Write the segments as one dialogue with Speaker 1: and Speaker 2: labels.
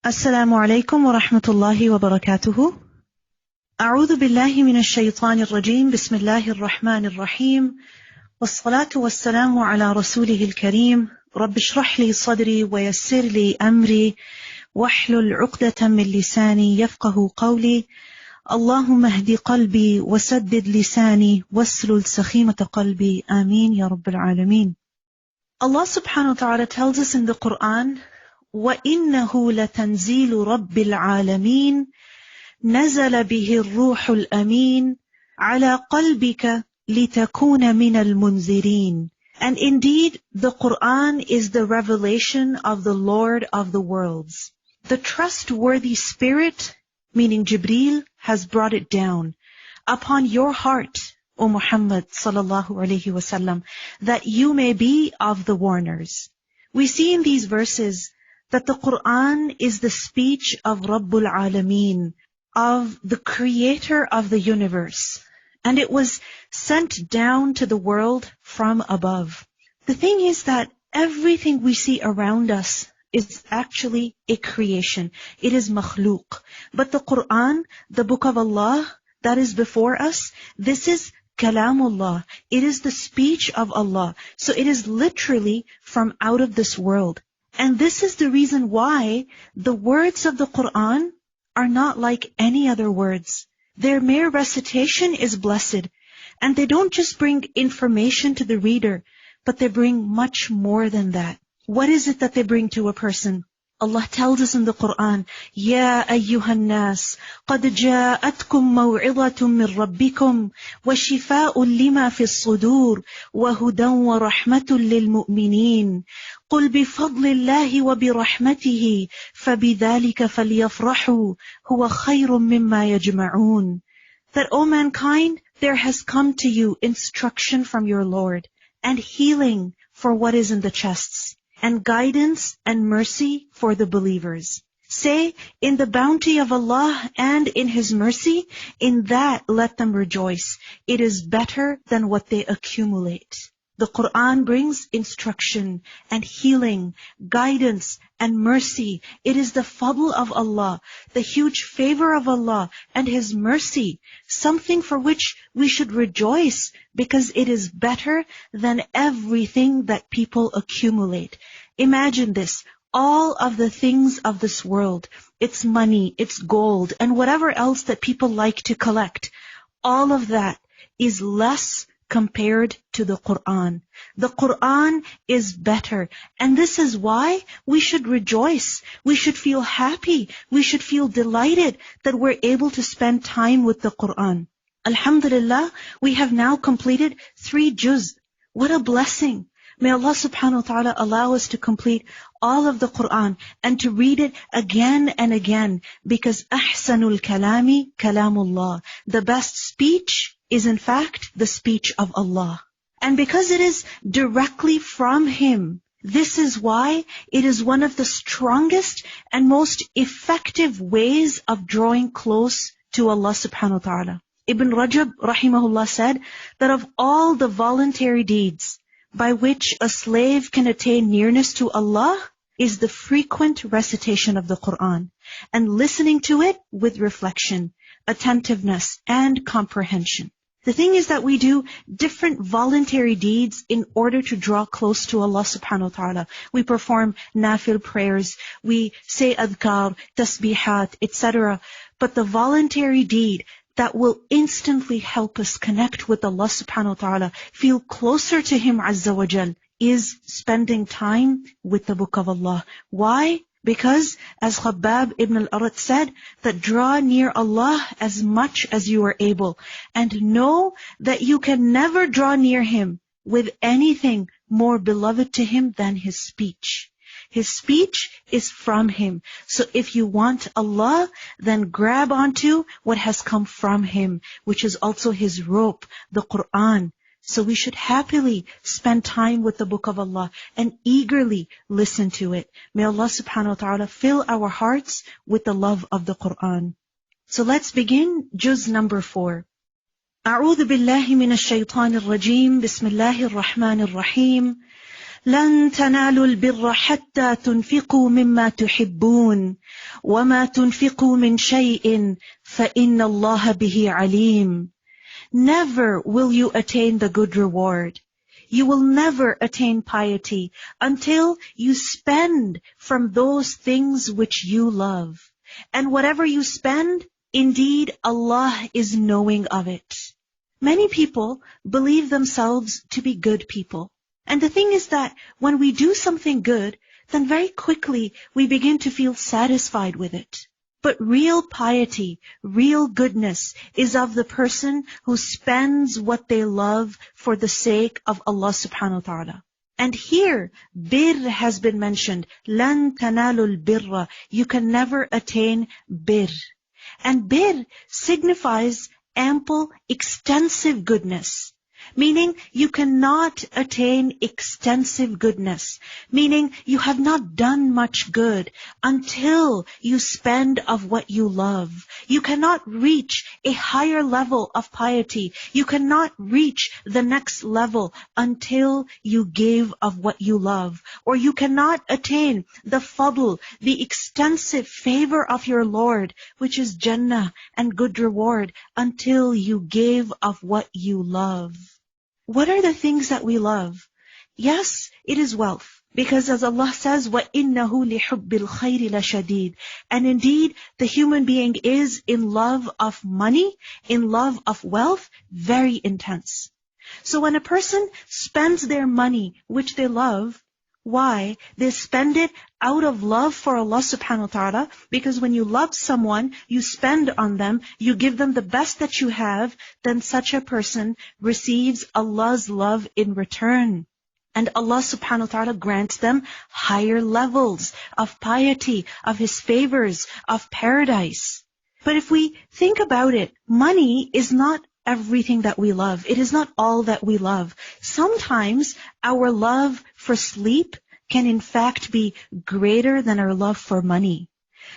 Speaker 1: السلام عليكم ورحمة الله وبركاته. أعوذ بالله من الشيطان الرجيم. بسم الله الرحمن الرحيم، والصلاة والسلام على رسوله الكريم. رب اشرح لي صدري ويسر لي أمري واحلل عقدة من لساني يفقه قولي. اللهم اهد قلبي وسدد لساني واسلل سخيمة قلبي. آمين يا رب العالمين. Allah subhanahu wa ta'ala tells us in the Quran, وَإِنَّهُ لَتَنزِيلُ رَبِّ الْعَالَمِينَ نَزَلَ بِهِ الرُّوحُ الْأَمِينَ عَلَى قَلْبِكَ لِتَكُونَ مِنَ الْمُنذِرِينَ. And indeed, the Quran is the revelation of the Lord of the worlds. The trustworthy spirit, meaning Jibreel, has brought it down upon your heart, O Muhammad sallallahu alayhi wasallam, that you may be of the warners. We see in these verses that the Quran is the speech of Rabbul Alameen, of the creator of the universe. And it was sent down to the world from above. The thing is that everything we see around us is actually a creation. It is makhlooq. But the Quran, the book of Allah that is before us, this is Kalamullah. It is the speech of Allah. So it is literally from out of this world. And this is the reason why the words of the Quran are not like any other words. Their mere recitation is blessed. And they don't just bring information to the reader, but they bring much more than that. What is it that they bring to a person? Allah tells us in the Quran, يَا أَيُّهَا النَّاسِ قَدْ جَاءَتْكُمْ مَوْعِظَةٌ مِّن رَبِّكُمْ وَشِفَاءٌ لِمَا فِي الصُّدُورِ وَهُدًى وَرَحْمَةٌ لِّلْمُؤْمِنِينَ قُلْ بِفَضْلِ اللَّهِ وَبِرَحْمَتِهِ فَبِذَلِكَ فَلْيَفْرَحُوا هُوَ خَيْرٌ مِّمَّا يَجْمَعُونَ. That, O mankind, there has come to you instruction from your Lord, and healing for what is in the chests, and guidance and mercy for the believers. Say, in the bounty of Allah and in His mercy, in that let them rejoice. It is better than what they accumulate. The Quran brings instruction and healing, guidance and mercy. It is the fadl of Allah, the huge favor of Allah and His mercy, something for which we should rejoice because it is better than everything that people accumulate. Imagine this, all of the things of this world, its money, its gold, and whatever else that people like to collect, all of that is less compared to the Quran. The Quran is better. And this is why we should rejoice. We should feel happy. We should feel delighted that we're able to spend time with the Quran. Alhamdulillah, we have now completed 3 juz. What a blessing. May Allah subhanahu wa ta'ala allow us to complete all of the Quran and to read it again and again, because ahsanul kalami kalamullah. The best speech is in fact the speech of Allah. And because it is directly from Him, this is why it is one of the strongest and most effective ways of drawing close to Allah subhanahu wa ta'ala. Ibn Rajab rahimahullah said that of all the voluntary deeds by which a slave can attain nearness to Allah is the frequent recitation of the Quran and listening to it with reflection, attentiveness, and comprehension. The thing is that we do different voluntary deeds in order to draw close to Allah subhanahu wa ta'ala. We perform nafil prayers, we say adhkar, tasbihat, etc. But the voluntary deed that will instantly help us connect with Allah subhanahu wa ta'ala, feel closer to Him azza wa jal, is spending time with the book of Allah. Why? Because, as Khabbab ibn al-Arat said, that draw near Allah as much as you are able, and know that you can never draw near Him with anything more beloved to Him than His speech. His speech is from Him. So if you want Allah, then grab onto what has come from Him, which is also His rope, the Quran. So we should happily spend time with the book of Allah and eagerly listen to it. May Allah subhanahu wa ta'ala fill our hearts with the love of the Quran. So let's begin juz number 4. أعوذ بالله من الشيطان الرجيم. بسم الله الرحمن الرحيم. لن تنالوا البر حتى تنفقوا مما تحبون وما تنفقوا من شيء فإن الله به عليم. Never will you attain the good reward. You will never attain piety until you spend from those things which you love. And whatever you spend, indeed Allah is knowing of it. Many people believe themselves to be good people. And the thing is that when we do something good, then very quickly we begin to feel satisfied with it. But real piety, real goodness is of the person who spends what they love for the sake of Allah subhanahu wa ta'ala. And here, bir has been mentioned. Lan tanalul birra. You can never attain bir. And bir signifies ample, extensive goodness. Meaning you cannot attain extensive goodness. Meaning you have not done much good until you spend of what you love. You cannot reach a higher level of piety. You cannot reach the next level until you give of what you love. Or you cannot attain the fadl, the extensive favor of your Lord, which is Jannah and good reward, until you give of what you love. What are the things that we love? Yes, it is wealth. Because as Allah says, وَإِنَّهُ لِحُبِّ الْخَيْرِ لَشَدِيدٌ. And indeed, the human being is in love of money, in love of wealth, very intense. So when a person spends their money, which they love, why? They spend it out of love for Allah subhanahu wa ta'ala, because when you love someone, you spend on them, you give them the best that you have, then such a person receives Allah's love in return. And Allah subhanahu wa ta'ala grants them higher levels of piety, of His favors, of paradise. But if we think about it, money is not everything that we love. It is not all that we love. Sometimes our love for sleep can in fact be greater than our love for money.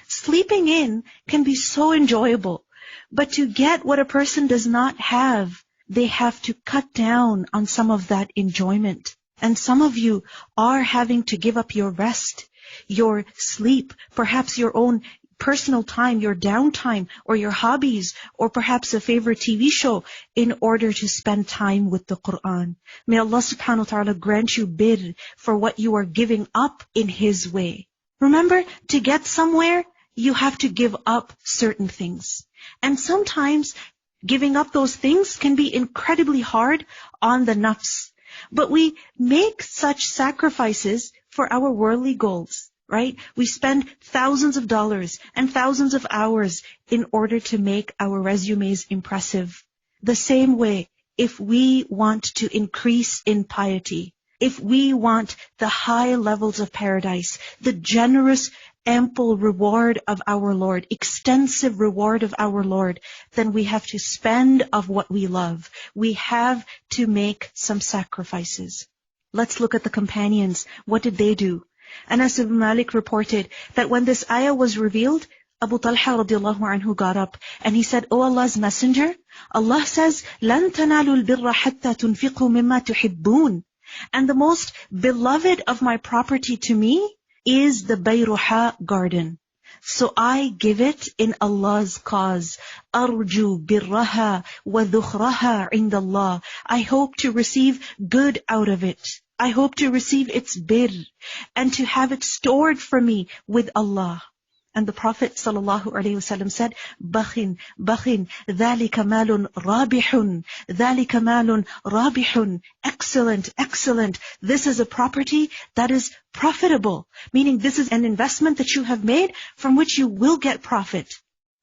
Speaker 1: Sleeping in can be so enjoyable, but to get what a person does not have, they have to cut down on some of that enjoyment. And some of you are having to give up your rest, your sleep, perhaps your own personal time, your downtime, or your hobbies, or perhaps a favorite TV show, in order to spend time with the Quran. May Allah subhanahu wa ta'ala grant you bir for what you are giving up in His way. Remember, to get somewhere, you have to give up certain things. And sometimes giving up those things can be incredibly hard on the nafs. But we make such sacrifices for our worldly goals. Right? We spend thousands of dollars and thousands of hours in order to make our resumes impressive. The same way, if we want to increase in piety, if we want the high levels of paradise, the generous, ample reward of our Lord, extensive reward of our Lord, then we have to spend of what we love. We have to make some sacrifices. Let's look at the companions. What did they do? Anas ibn Malik reported that when this ayah was revealed, Abu Talha radiallahu anhu got up and he said, "O Allah's Messenger, Allah says, لَن تَنَالُوا الْبِرَّ حَتَّى تُنْفِقُوا مِمَّا تُحِبُّونَ. And the most beloved of my property to me is the Bayruha garden. So I give it in Allah's cause. أَرْجُو بِرَّهَا وَذُخْرَهَا عِنْدَ اللَّهِ. I hope to receive good out of it. I hope to receive its bir and to have it stored for me with Allah." And the Prophet ﷺ said, "Bakhin, bakhin, ذَلِكَ مَالٌ رَابِحٌ, ذَلِكَ مَالٌ رَابِحٌ." Excellent, excellent. This is a property that is profitable. Meaning this is an investment that you have made from which you will get profit.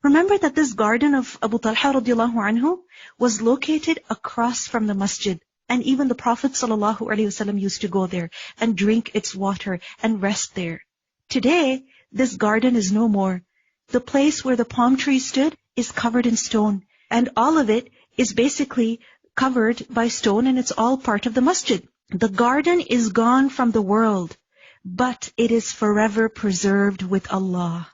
Speaker 1: Remember that this garden of Abu Talha radiallahu anhu was located across from the masjid. And even the Prophet ﷺ used to go there and drink its water and rest there. Today, this garden is no more. The place where the palm tree stood is covered in stone. And all of it is basically covered by stone, and it's all part of the masjid. The garden is gone from the world, but it is forever preserved with Allah.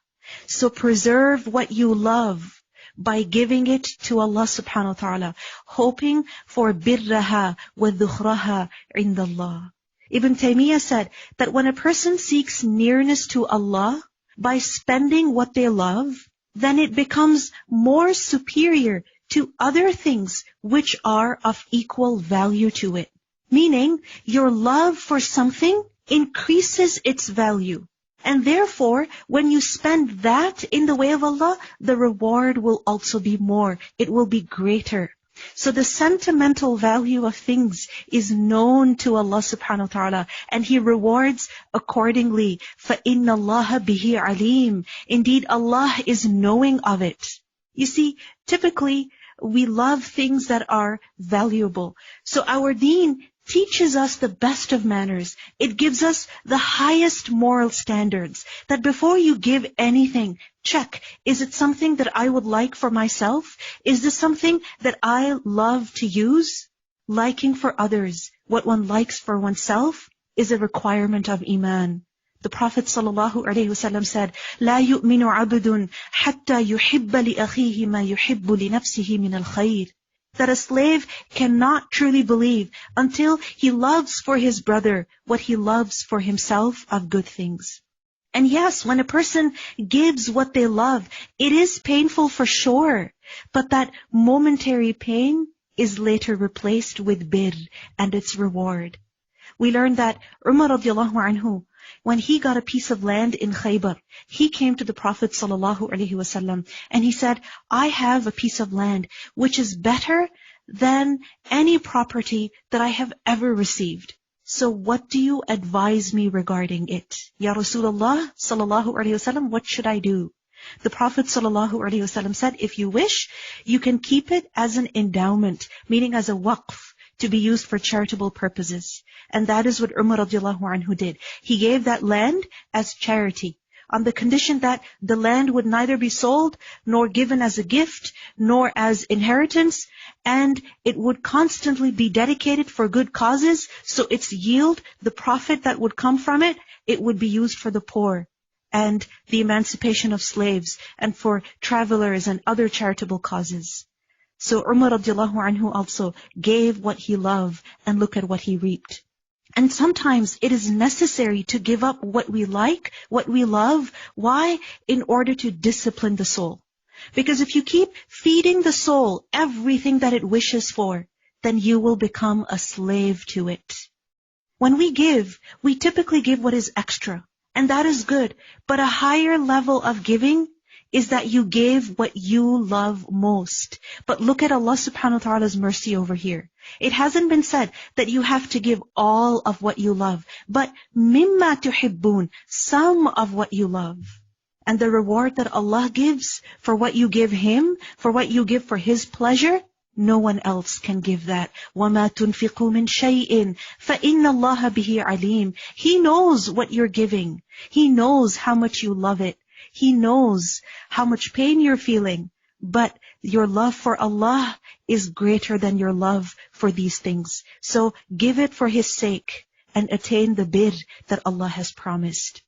Speaker 1: So preserve what you love by giving it to Allah subhanahu wa ta'ala, hoping for birraha wa dhukhraha indallah. Ibn Taimiyyah said that when a person seeks nearness to Allah by spending what they love, then it becomes more superior to other things which are of equal value to it. Meaning, your love for something increases its value. And therefore, when you spend that in the way of Allah, the reward will also be more. It will be greater. So the sentimental value of things is known to Allah subhanahu wa ta'ala, and He rewards accordingly. فَإِنَّ اللَّهَ بِهِ عَلِيمٌ. Indeed, Allah is knowing of it. You see, typically, we love things that are valuable. So our deen teaches us the best of manners. It gives us the highest moral standards. That before you give anything, check, is it something that I would like for myself? Is this something that I love to use? Liking for others, what one likes for oneself, is a requirement of Iman. The Prophet ﷺ said, لا يؤمن عبد حتى يحب لأخيه ما يحب لنفسه من الخير. That a slave cannot truly believe until he loves for his brother what he loves for himself of good things. And yes, when a person gives what they love, it is painful for sure, but that momentary pain is later replaced with bir and its reward. We learned that Umar radiallahu anhu, when he got a piece of land in Khaybar, he came to the Prophet ﷺ and he said, I have a piece of land which is better than any property that I have ever received. So what do you advise me regarding it? Ya Rasulullah ﷺ, what should I do? The Prophet ﷺ said, if you wish, you can keep it as an endowment, meaning as a waqf, to be used for charitable purposes. And that is what Umar radiallahu anhu did. He gave that land as charity, on the condition that the land would neither be sold, nor given as a gift, nor as inheritance, and it would constantly be dedicated for good causes, so its yield, the profit that would come from it, it would be used for the poor, and the emancipation of slaves, and for travelers and other charitable causes. So Umar radiallahu anhu also gave what he loved, and look at what he reaped. And sometimes it is necessary to give up what we like, what we love. Why? In order to discipline the soul. Because if you keep feeding the soul everything that it wishes for, then you will become a slave to it. When we give, we typically give what is extra. And that is good. But a higher level of giving is that you gave what you love most. But look at Allah subhanahu wa ta'ala's mercy over here. It hasn't been said that you have to give all of what you love, but mimma tuhibbun, some of what you love. And the reward that Allah gives for what you give Him, for what you give for His pleasure, no one else can give that. وَمَا تُنْفِقُوا مِنْ شَيْءٍ فَإِنَّ اللَّهَ بِهِ عَلِيمٌ. He knows what you're giving. He knows how much you love it. He knows how much pain you're feeling, but your love for Allah is greater than your love for these things. So give it for His sake and attain the bir that Allah has promised.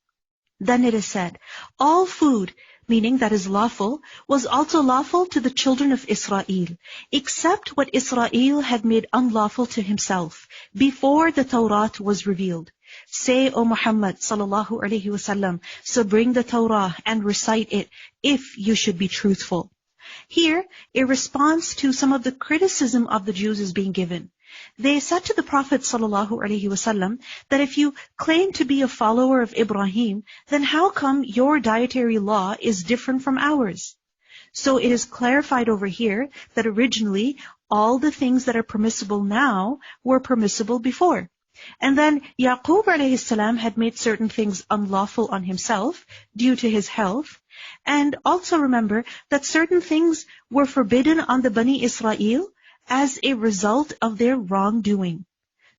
Speaker 1: Then it is said, all food, meaning that is lawful, was also lawful to the children of Israel, except what Israel had made unlawful to himself before the Torah was revealed. Say, O Muhammad sallallahu alaihi wasallam, so bring the Torah and recite it if you should be truthful. Here, a response to some of the criticism of the Jews is being given. They said to the Prophet sallallahu alaihi wasallam that if you claim to be a follower of Ibrahim, then how come your dietary law is different from ours? So it is clarified over here that originally all the things that are permissible now were permissible before. And then Yaqub alayhi salam had made certain things unlawful on himself due to his health. And also remember that certain things were forbidden on the Bani Israel as a result of their wrongdoing.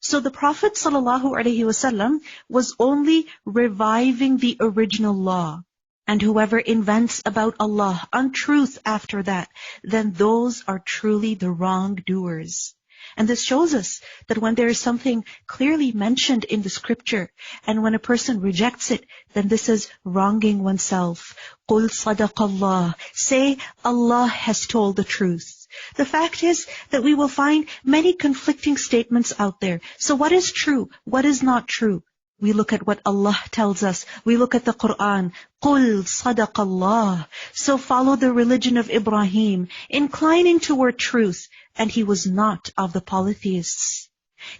Speaker 1: So the Prophet ﷺ was only reviving the original law. And whoever invents about Allah untruth after that, then those are truly the wrongdoers. And this shows us that when there is something clearly mentioned in the scripture, and when a person rejects it, then this is wronging oneself. قُلْ صَدَقَ اللَّهِ. Say, Allah has told the truth. The fact is that we will find many conflicting statements out there. So what is true? What is not true? We look at what Allah tells us. We look at the Quran. قُلْ صَدَقَ اللَّهِ. So follow the religion of Ibrahim, inclining toward truth, and he was not of the polytheists.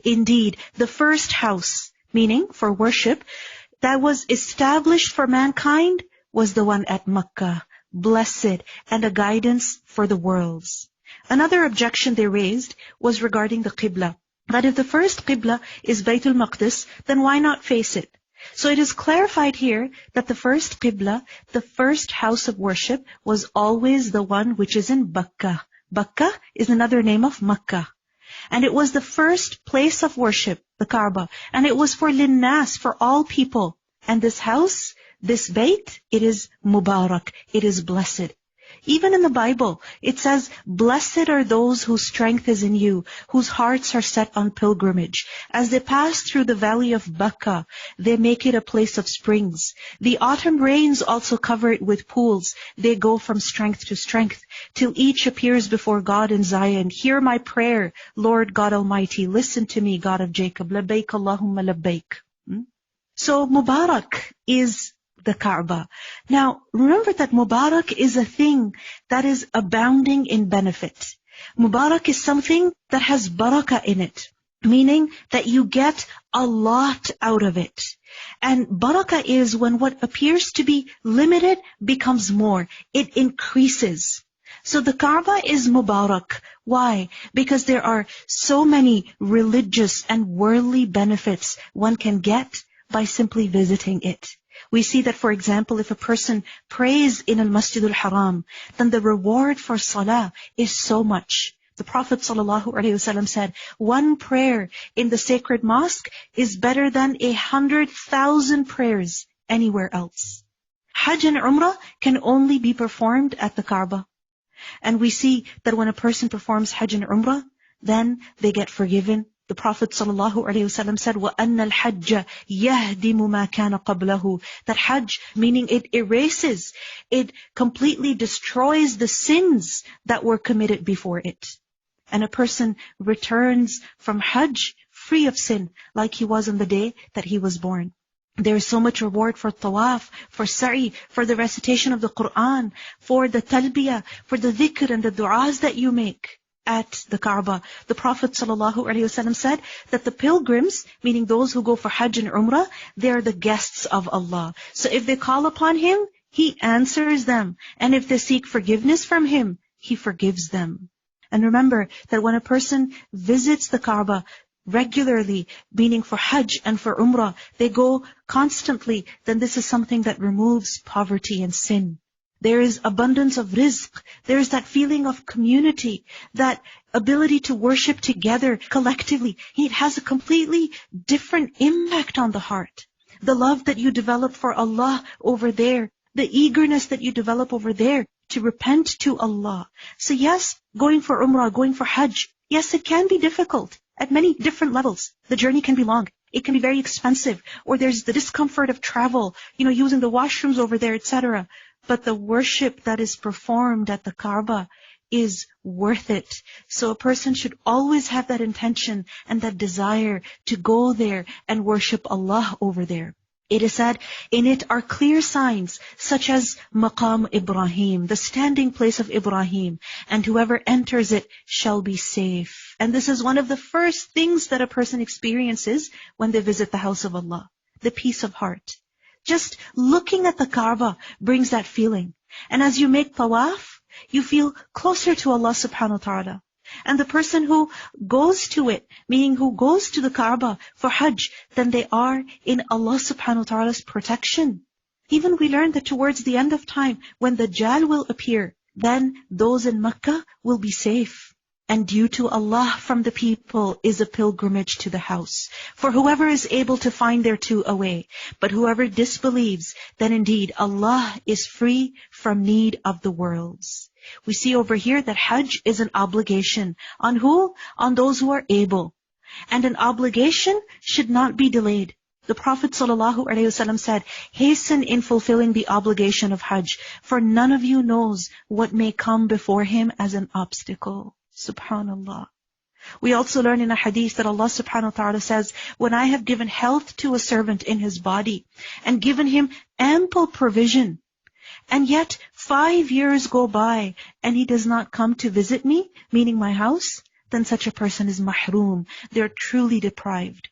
Speaker 1: Indeed, the first house, meaning for worship, that was established for mankind was the one at Makkah, blessed and a guidance for the worlds. Another objection they raised was regarding the Qibla. That if the first Qibla is Baytul Maqdis, then why not face it? So it is clarified here that the first Qibla, the first house of worship, was always the one which is in Bakkah. Bakkah is another name of Makkah. And it was the first place of worship, the Kaaba. And it was for linnas, for all people. And this house, this Bayt, it is Mubarak, it is blessed. Even in the Bible, it says, blessed are those whose strength is in you, whose hearts are set on pilgrimage. As they pass through the valley of Bakkah, they make it a place of springs. The autumn rains also cover it with pools. They go from strength to strength, till each appears before God in Zion. Hear my prayer, Lord God Almighty. Listen to me, God of Jacob. Labbaik Allahumma labbaik. So Mubarak is the Kaaba. Now, remember that Mubarak is a thing that is abounding in benefit. Mubarak is something that has barakah in it, meaning that you get a lot out of it. And barakah is when what appears to be limited becomes more. It increases. So the Kaaba is Mubarak. Why? Because there are so many religious and worldly benefits one can get by simply visiting it. We see that, for example, if a person prays in al-Masjid al-Haram, then the reward for salah is so much. The Prophet ﷺ said, one prayer in the sacred mosque is better than 100,000 prayers anywhere else. Hajj and Umrah can only be performed at the Kaaba. And we see that when a person performs Hajj and Umrah, then they get forgiven. The Prophet ﷺ said, وَأَنَّ الْحَجَّ يَهْدِمُ مَا كَانَ قَبْلَهُ. That Hajj, meaning it erases, it completely destroys the sins that were committed before it. And a person returns from Hajj free of sin, like he was on the day that he was born. There is so much reward for tawaf, for sa'i, for the recitation of the Quran, for the talbiyah, for the dhikr and the du'as that you make at the Kaaba. The Prophet ﷺ said that the pilgrims, meaning those who go for Hajj and Umrah, they are the guests of Allah. So if they call upon Him, He answers them. And if they seek forgiveness from Him, He forgives them. And remember that when a person visits the Kaaba regularly, meaning for Hajj and for Umrah, they go constantly, then this is something that removes poverty and sin. There is abundance of rizq. There is that feeling of community, that ability to worship together collectively. It has a completely different impact on the heart. The love that you develop for Allah over there, the eagerness that you develop over there to repent to Allah. So yes, going for Umrah, going for Hajj, yes, it can be difficult at many different levels. The journey can be long. It can be very expensive. Or there's the discomfort of travel, using the washrooms over there, etc. But the worship that is performed at the Kaaba is worth it. So a person should always have that intention and that desire to go there and worship Allah over there. It is said, in it are clear signs such as Maqam Ibrahim, the standing place of Ibrahim, and whoever enters it shall be safe. And this is one of the first things that a person experiences when they visit the house of Allah, the peace of heart. Just looking at the Kaaba brings that feeling. And as you make tawaf, you feel closer to Allah subhanahu wa ta'ala. And the person who goes to it, meaning who goes to the Kaaba for Hajj, then they are in Allah subhanahu wa ta'ala's protection. Even we learned that towards the end of time, when the Dajjal will appear, then those in Makkah will be safe. And due to Allah from the people is a pilgrimage to the house. For whoever is able to find thereto a way, but whoever disbelieves, then indeed Allah is free from need of the worlds. We see over here that Hajj is an obligation. On who? On those who are able. And an obligation should not be delayed. The Prophet ﷺ said, hasten in fulfilling the obligation of Hajj, for none of you knows what may come before him as an obstacle. Subhanallah. We also learn in a hadith that Allah subhanahu wa ta'ala says, when I have given health to a servant in his body and given him ample provision, and yet 5 years go by and he does not come to visit me, meaning my house, then such a person is mahroom. They're truly deprived.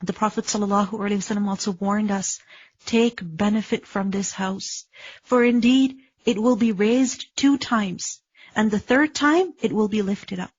Speaker 1: The Prophet ﷺ also warned us, take benefit from this house, for indeed it will be raised 2 times, and the 3rd time it will be lifted up.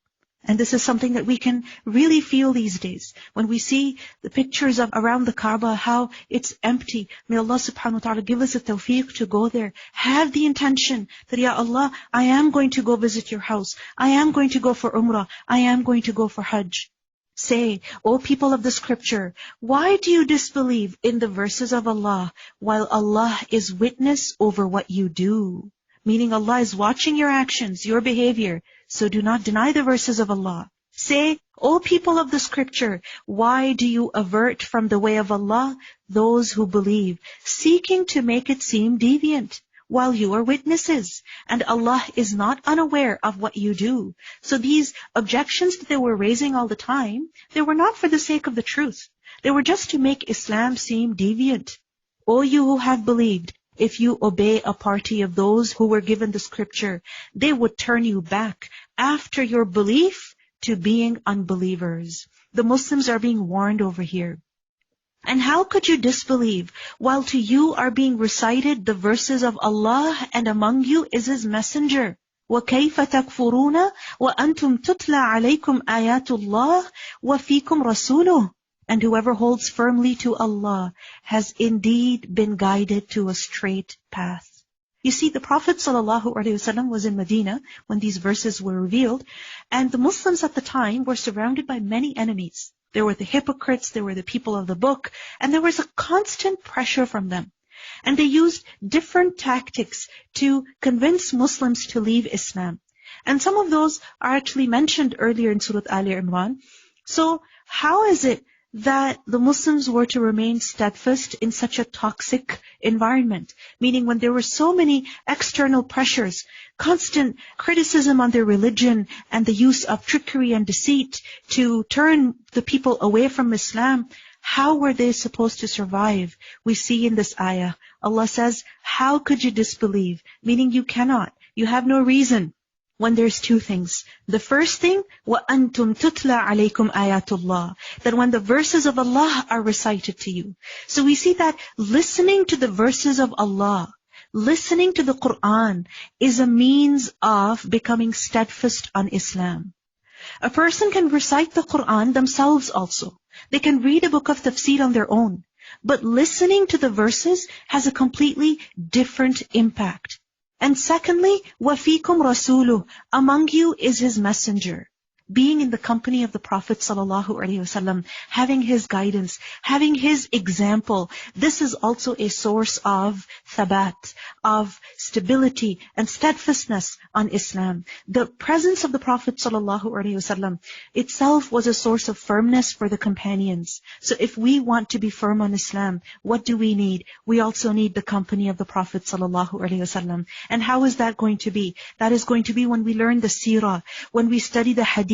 Speaker 1: And this is something that we can really feel these days. When we see the pictures of around the Kaaba, how it's empty. May Allah subhanahu wa ta'ala give us the tawfiq to go there. Have the intention that, Ya Allah, I am going to go visit your house. I am going to go for Umrah. I am going to go for Hajj. Say, O people of the scripture, why do you disbelieve in the verses of Allah while Allah is witness over what you do? Meaning Allah is watching your actions, your behavior. So do not deny the verses of Allah. Say, O people of the scripture, why do you avert from the way of Allah those who believe, seeking to make it seem deviant, while you are witnesses, and Allah is not unaware of what you do? So these objections that they were raising all the time, they were not for the sake of the truth. They were just to make Islam seem deviant. O you who have believed, if you obey a party of those who were given the scripture, they would turn you back after your belief to being unbelievers. The Muslims are being warned over here. And how could you disbelieve while to you are being recited the verses of Allah and among you is His messenger? وَكَيْفَ تَكْفُرُونَ وَأَنْتُمْ تُتْلَى عَلَيْكُمْ آيَاتُ اللَّهِ وَفِيكُمْ رَسُولُهُ. And whoever holds firmly to Allah has indeed been guided to a straight path. You see, the Prophet ﷺ was in Medina when these verses were revealed, and the Muslims at the time were surrounded by many enemies. There were the hypocrites, there were the people of the book, and there was a constant pressure from them. And they used different tactics to convince Muslims to leave Islam. And some of those are actually mentioned earlier in Surah Imran. So how is it that the Muslims were to remain steadfast in such a toxic environment? Meaning when there were so many external pressures, constant criticism on their religion and the use of trickery and deceit to turn the people away from Islam, how were they supposed to survive? We see in this ayah, Allah says, how could you disbelieve? Meaning you cannot. You have no reason. When there's 2 things. The first thing, وَأَنْتُمْ تُتْلَى عَلَيْكُمْ آيَاتُ اللَّهِ. That when the verses of Allah are recited to you. So we see that listening to the verses of Allah, listening to the Quran is a means of becoming steadfast on Islam. A person can recite the Quran themselves also. They can read a book of tafsir on their own. But listening to the verses has a completely different impact. And secondly, وَفِيكُمْ رَسُولُهُ. Among you is His messenger. Being in the company of the Prophet ﷺ, having his guidance, having his example, this is also a source of thabat, of stability and steadfastness on Islam. The presence of the Prophet ﷺ itself was a source of firmness for the companions. So if we want to be firm on Islam, what do we need? We also need the company of the Prophet ﷺ. And how is that going to be? That is going to be when we learn the seerah, when we study the hadith,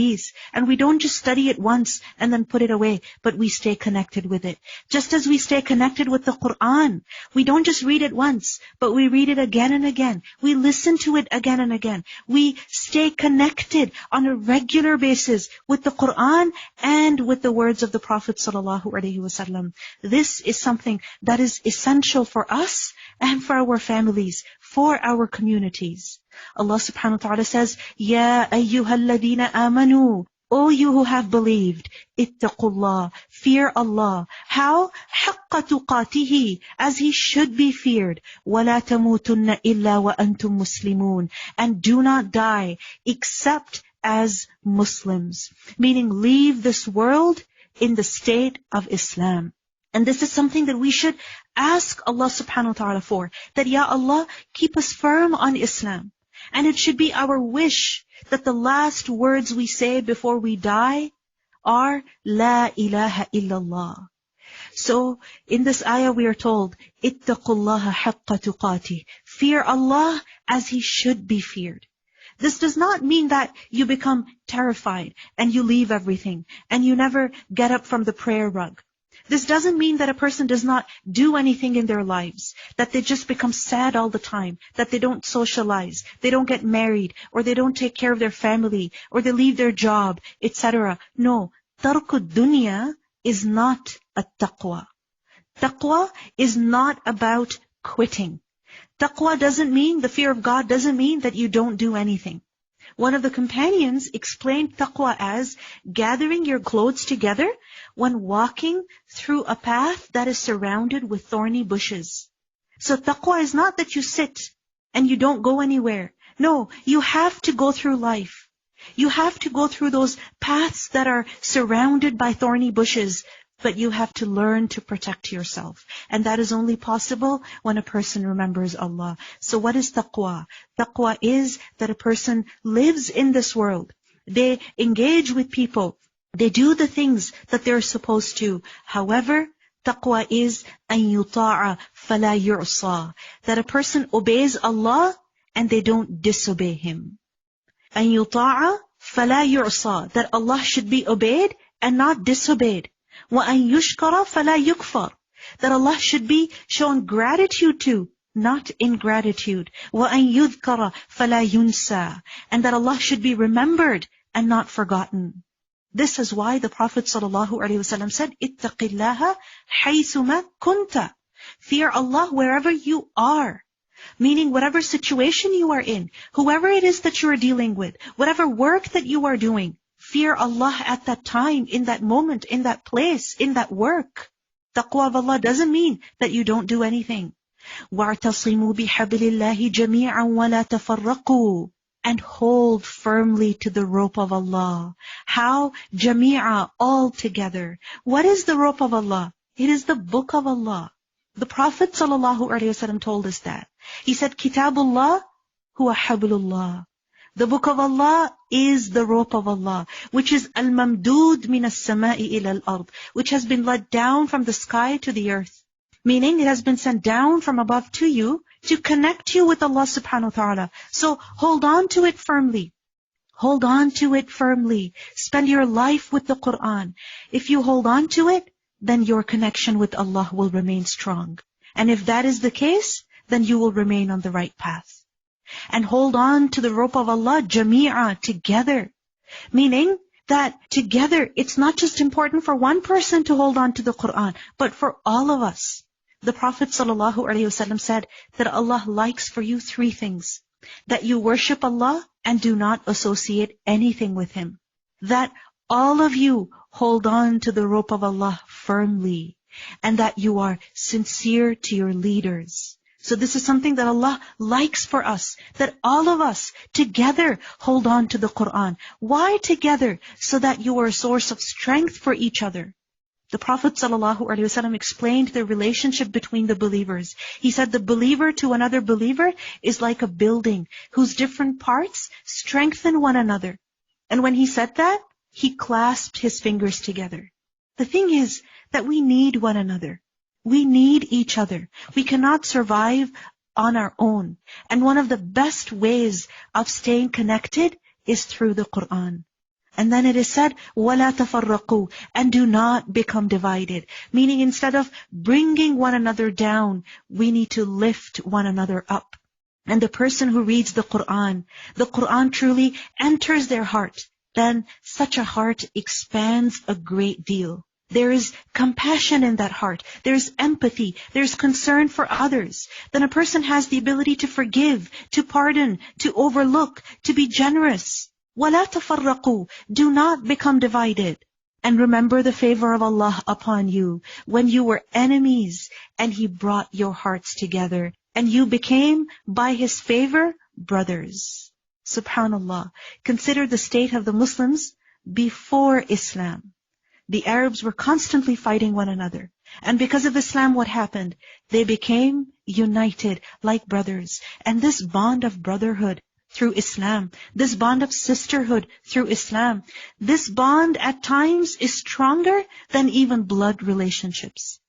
Speaker 1: and we don't just study it once and then put it away, but we stay connected with it. Just as we stay connected with the Quran, we don't just read it once, but we read it again and again. We listen to it again and again. We stay connected on a regular basis with the Quran and with the words of the Prophet ﷺ. This is something that is essential for us and for our families, for our communities. Allah subhanahu wa ta'ala says, Ya ayyuhalladhina amanu, O you who have believed, ittaqullah, fear Allah. How? Haqqa tuqatihi, as He should be feared. Wala tamutunna illa wa antum muslimun, and do not die except as Muslims. Meaning leave this world in the state of Islam. And this is something that we should ask Allah subhanahu wa ta'ala for. That, Ya Allah, keep us firm on Islam. And it should be our wish that the last words we say before we die are La ilaha illallah. So in this ayah we are told, ittaqullaha haqqa tuqati. Fear Allah as He should be feared. This does not mean that you become terrified and you leave everything and you never get up from the prayer rug. This doesn't mean that a person does not do anything in their lives, that they just become sad all the time, that they don't socialize, they don't get married, or they don't take care of their family, or they leave their job, etc. No, tarku dunya is not a taqwa. Taqwa is not about quitting. Taqwa doesn't mean, the fear of God doesn't mean that you don't do anything. One of the companions explained taqwa as gathering your clothes together when walking through a path that is surrounded with thorny bushes. So taqwa is not that you sit and you don't go anywhere. No, you have to go through life. You have to go through those paths that are surrounded by thorny bushes, but you have to learn to protect yourself. And that is only possible when a person remembers Allah. So what is taqwa? Taqwa is that a person lives in this world. They engage with people. They do the things that they're supposed to. However, taqwa is an yuta'a fala yu'sa. That a person obeys Allah and they don't disobey Him. An yuta'a fala yu'sa. That Allah should be obeyed and not disobeyed. وَأَن يُشْكَرَ فَلَا يُكْفَرْ. That Allah should be shown gratitude to, not ingratitude. وَأَن يُذْكَرَ فَلَا يُنْسَى. And that Allah should be remembered and not forgotten. This is why the Prophet ﷺ said, اتَّقِ اللَّهَ حَيْثُمَا كُنْتَ. Fear Allah wherever you are. Meaning whatever situation you are in, whoever it is that you are dealing with, whatever work that you are doing, fear Allah at that time, in that moment, in that place, in that work. Taqwa of Allah doesn't mean that you don't do anything. وَاعْتَصِمُوا بِحَبْلِ اللَّهِ جَمِيعًا وَلَا تَفَرَّقُوا. And hold firmly to the rope of Allah. How? Jami'a, all together. What is the rope of Allah? It is the book of Allah. The Prophet ﷺ told us that. He said, Kitabullah huwa hablullah. The book of Allah is the rope of Allah, which is al-mamdud min as-sama'i ila al-ard, which has been let down from the sky to the earth. Meaning it has been sent down from above to you to connect you with Allah subhanahu wa ta'ala. So hold on to it firmly. Hold on to it firmly. Spend your life with the Quran. If you hold on to it, then your connection with Allah will remain strong. And if that is the case, then you will remain on the right path. And hold on to the rope of Allah, jami'a, together. Meaning that together, it's not just important for one person to hold on to the Quran, but for all of us. The Prophet ﷺ said that Allah likes for you three things. That you worship Allah and do not associate anything with Him. That all of you hold on to the rope of Allah firmly. And that you are sincere to your leaders. So this is something that Allah likes for us, that all of us together hold on to the Quran. Why together? So that you are a source of strength for each other. The Prophet ﷺ explained the relationship between the believers. He said the believer to another believer is like a building whose different parts strengthen one another. And when he said that, he clasped his fingers together. The thing is that we need one another. We need each other. We cannot survive on our own. And one of the best ways of staying connected is through the Quran. And then it is said, وَلَا تَفَرَّقُوا. And do not become divided. Meaning instead of bringing one another down, we need to lift one another up. And the person who reads the Quran truly enters their heart. Then such a heart expands a great deal. There is compassion in that heart. There is empathy. There is concern for others. Then a person has the ability to forgive, to pardon, to overlook, to be generous. وَلَا تَفَرَّقُوا. Do not become divided. And remember the favor of Allah upon you when you were enemies and He brought your hearts together and you became, by His favor, brothers. Subhanallah. Consider the state of the Muslims before Islam. The Arabs were constantly fighting one another. And because of Islam, what happened? They became united like brothers. And this bond of brotherhood through Islam, this bond of sisterhood through Islam, this bond at times is stronger than even blood relationships.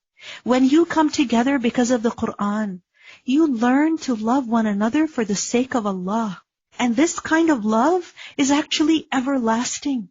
Speaker 1: When you come together because of the Quran, you learn to love one another for the sake of Allah. And this kind of love is actually everlasting.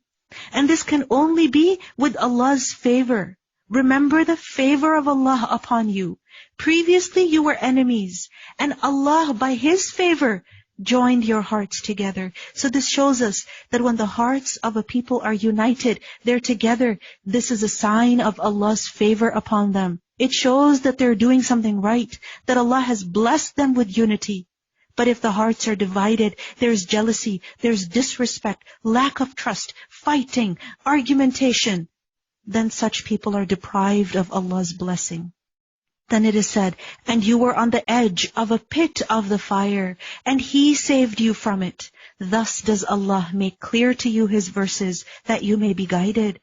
Speaker 1: And this can only be with Allah's favor. Remember the favor of Allah upon you. Previously you were enemies, and Allah, by His favor, joined your hearts together. So this shows us that when the hearts of a people are united, they're together, this is a sign of Allah's favor upon them. It shows that they're doing something right, that Allah has blessed them with unity. But if the hearts are divided, there's jealousy, there's disrespect, lack of trust, fighting, argumentation, then such people are deprived of Allah's blessing. Then it is said, and you were on the edge of a pit of the fire, and He saved you from it. Thus does Allah make clear to you His verses, that you may be guided.